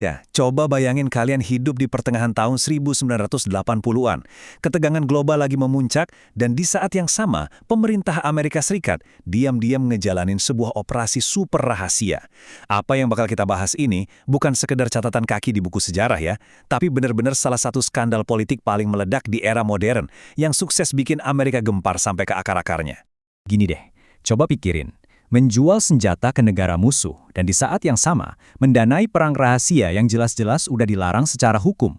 Ya, coba bayangin kalian hidup di pertengahan tahun 1980-an. Ketegangan global lagi memuncak, dan di saat yang sama, pemerintah Amerika Serikat diam-diam ngejalanin sebuah operasi super rahasia. Apa yang bakal kita bahas ini bukan sekedar catatan kaki di buku sejarah ya, tapi benar-benar salah satu skandal politik paling meledak di era modern yang sukses bikin Amerika gempar sampai ke akar-akarnya. Gini deh, coba pikirin. Menjual senjata ke negara musuh dan di saat yang sama mendanai perang rahasia yang jelas-jelas udah dilarang secara hukum.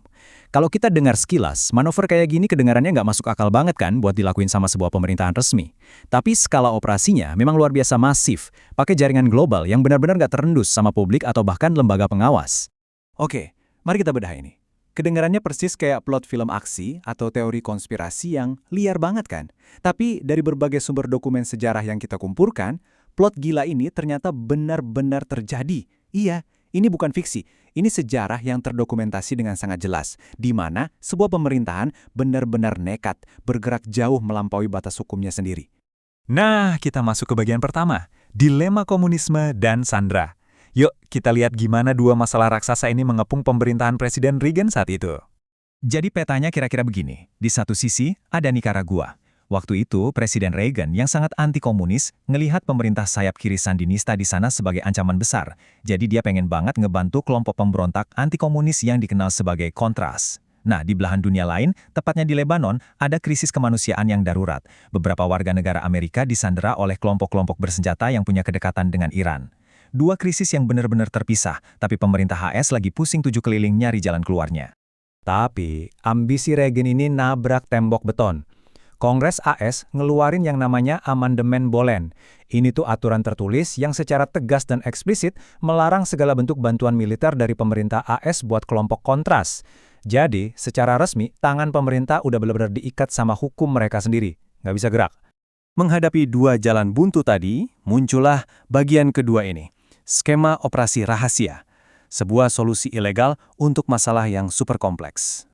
Kalau kita dengar sekilas, manuver kayak gini kedengarannya nggak masuk akal banget kan buat dilakuin sama sebuah pemerintahan resmi. Tapi skala operasinya memang luar biasa masif, pakai jaringan global yang benar-benar nggak terendus sama publik atau bahkan lembaga pengawas. Oke, mari kita bedah ini. Kedengarannya persis kayak plot film aksi atau teori konspirasi yang liar banget kan? Tapi dari berbagai sumber dokumen sejarah yang kita kumpulkan, plot gila ini ternyata benar-benar terjadi. Iya, ini bukan fiksi. Ini sejarah yang terdokumentasi dengan sangat jelas, di mana sebuah pemerintahan benar-benar nekat bergerak jauh melampaui batas hukumnya sendiri. Nah, kita masuk ke bagian pertama, dilema komunisme dan Sandra. Yuk, kita lihat gimana dua masalah raksasa ini mengepung pemerintahan Presiden Reagan saat itu. Jadi petanya kira-kira begini. Di satu sisi, ada Nicaragua. Waktu itu, Presiden Reagan yang sangat anti-komunis ngelihat pemerintah sayap kiri Sandinista di sana sebagai ancaman besar. Jadi dia pengen banget ngebantu kelompok pemberontak anti-komunis yang dikenal sebagai Contras. Nah, di belahan dunia lain, tepatnya di Lebanon, ada krisis kemanusiaan yang darurat. Beberapa warga negara Amerika disandera oleh kelompok-kelompok bersenjata yang punya kedekatan dengan Iran. Dua krisis yang benar-benar terpisah, tapi pemerintah AS lagi pusing tujuh keliling nyari jalan keluarnya. Tapi, ambisi Reagan ini nabrak tembok beton. Kongres AS ngeluarin yang namanya Amandemen Bolen. Ini tuh aturan tertulis yang secara tegas dan eksplisit melarang segala bentuk bantuan militer dari pemerintah AS buat kelompok Kontras. Jadi, secara resmi, tangan pemerintah udah benar-benar diikat sama hukum mereka sendiri. Nggak bisa gerak. Menghadapi dua jalan buntu tadi, muncullah bagian kedua ini. Skema operasi rahasia. Sebuah solusi ilegal untuk masalah yang super kompleks.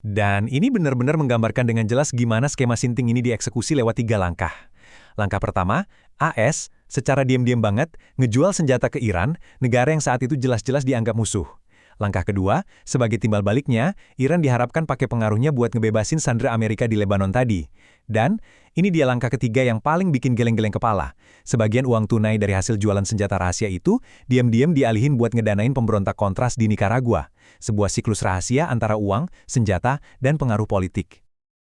Dan ini benar-benar menggambarkan dengan jelas gimana skema sinting ini dieksekusi lewat 3 langkah. Langkah pertama, AS secara diam-diam banget ngejual senjata ke Iran, negara yang saat itu jelas-jelas dianggap musuh. Langkah kedua, sebagai timbal baliknya, Iran diharapkan pakai pengaruhnya buat ngebebasin sandera Amerika di Lebanon tadi. Dan ini dia langkah ketiga yang paling bikin geleng-geleng kepala. Sebagian uang tunai dari hasil jualan senjata rahasia itu diam-diam dialihin buat ngedanain pemberontak Kontras di Nicaragua. Sebuah siklus rahasia antara uang, senjata, dan pengaruh politik.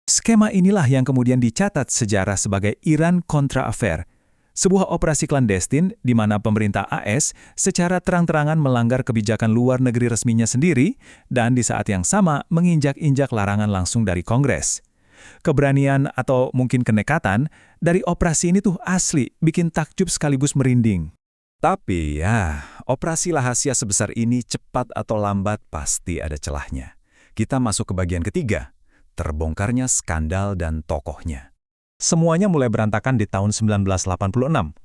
Skema inilah yang kemudian dicatat sejarah sebagai Iran-Contra Affair. Sebuah operasi klandestin di mana pemerintah AS secara terang-terangan melanggar kebijakan luar negeri resminya sendiri dan di saat yang sama menginjak-injak larangan langsung dari Kongres. Keberanian atau mungkin kenekatan dari operasi ini tuh asli bikin takjub sekaligus merinding. Tapi ya, operasi rahasia sebesar ini cepat atau lambat pasti ada celahnya. Kita masuk ke bagian ketiga, terbongkarnya skandal dan tokohnya. Semuanya mulai berantakan di tahun 1986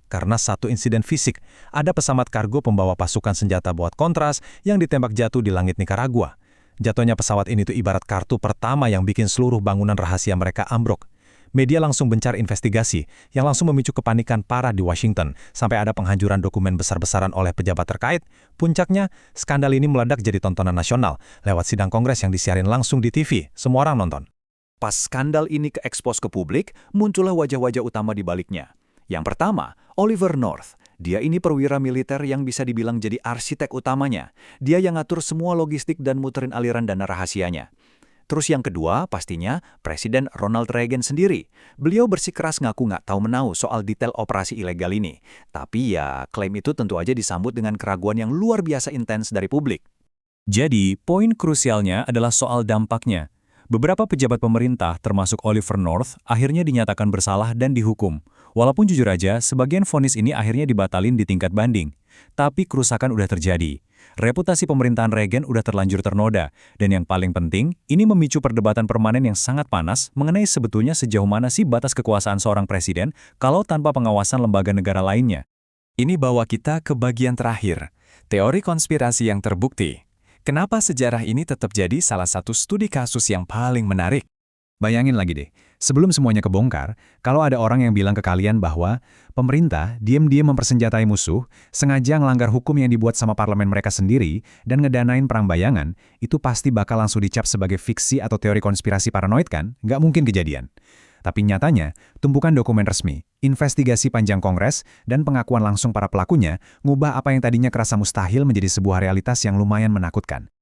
karena satu insiden fisik. Ada pesawat kargo pembawa pasukan senjata buat Kontras yang ditembak jatuh di langit Nicaragua. Jatuhnya pesawat ini tuh ibarat kartu pertama yang bikin seluruh bangunan rahasia mereka ambruk. Media langsung bencar investigasi yang langsung memicu kepanikan parah di Washington sampai ada penghancuran dokumen besar-besaran oleh pejabat terkait. Puncaknya, skandal ini meledak jadi tontonan nasional lewat sidang Kongres yang disiarin langsung di TV. Semua orang nonton. Pas skandal ini ke-expose ke publik, muncullah wajah-wajah utama di baliknya. Yang pertama, Oliver North. Dia ini perwira militer yang bisa dibilang jadi arsitek utamanya. Dia yang ngatur semua logistik dan muterin aliran dana rahasianya. Terus yang kedua, pastinya Presiden Ronald Reagan sendiri. Beliau bersikeras ngaku nggak tahu menau soal detail operasi ilegal ini. Tapi ya, klaim itu tentu aja disambut dengan keraguan yang luar biasa intens dari publik. Jadi, poin krusialnya adalah soal dampaknya. Beberapa pejabat pemerintah, termasuk Oliver North, akhirnya dinyatakan bersalah dan dihukum. Walaupun jujur aja, sebagian vonis ini akhirnya dibatalin di tingkat banding. Tapi kerusakan udah terjadi. Reputasi pemerintahan Reagan udah terlanjur ternoda. Dan yang paling penting, ini memicu perdebatan permanen yang sangat panas mengenai sebetulnya sejauh mana sih batas kekuasaan seorang presiden kalau tanpa pengawasan lembaga negara lainnya. Ini bawa kita ke bagian terakhir, teori konspirasi yang terbukti. Kenapa sejarah ini tetap jadi salah satu studi kasus yang paling menarik? Bayangin lagi deh, sebelum semuanya kebongkar, kalau ada orang yang bilang ke kalian bahwa pemerintah diam-diam mempersenjatai musuh, sengaja ngelanggar hukum yang dibuat sama parlemen mereka sendiri, dan ngedanain perang bayangan, itu pasti bakal langsung dicap sebagai fiksi atau teori konspirasi paranoid kan? Nggak mungkin kejadian. Tapi nyatanya, tumpukan dokumen resmi, investigasi panjang Kongres, dan pengakuan langsung para pelakunya, ngubah apa yang tadinya kerasa mustahil menjadi sebuah realitas yang lumayan menakutkan.